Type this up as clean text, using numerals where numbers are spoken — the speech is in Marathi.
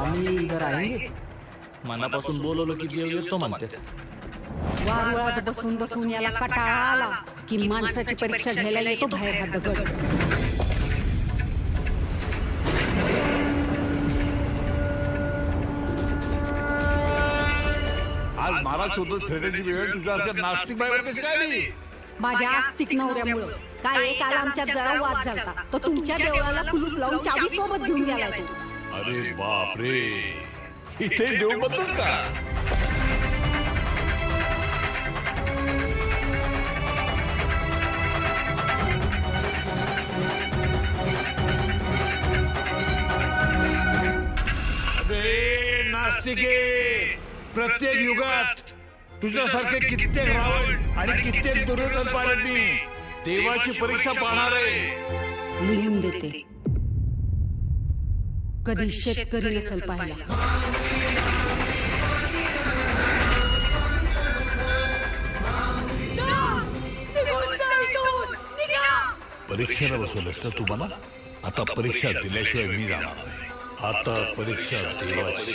स्वामी इधर आएंगे? मनापासून बोलवलं की देव येतो म्हणते. वारुळात बसून बसून याला कटाळा आला की माणसाची परीक्षा घ्यायला येतो बाहेर हा दगड. आज मला शोधत फिरण्याची वेळ तुझ्यासारख्या नास्तिक बाईवर कशी काय आली? माझ्या आस्तिक नवऱ्यामुळं काय काल आमच्यात जरा वाद झाला तर तुमच्या देवळाला कुलूप लावून चावी सोबत घेऊन गेला तू. अरे बापरे, इथे देव बंदच का? अरे नास्तिके, प्रत्येक युगात तुझ्यासारखे कित्येक रावण आणि कित्येक दुर्योधन पाहिलेत मी. देवाची परीक्षा पाहणार आहे. लिहून देते. कधी शेतकरी नसेल पाहिला. परीक्षेला बसवलंस ना तू मला? आता परीक्षा दिल्याशिवाय मी जाणार नाही. आता परीक्षा देवाची.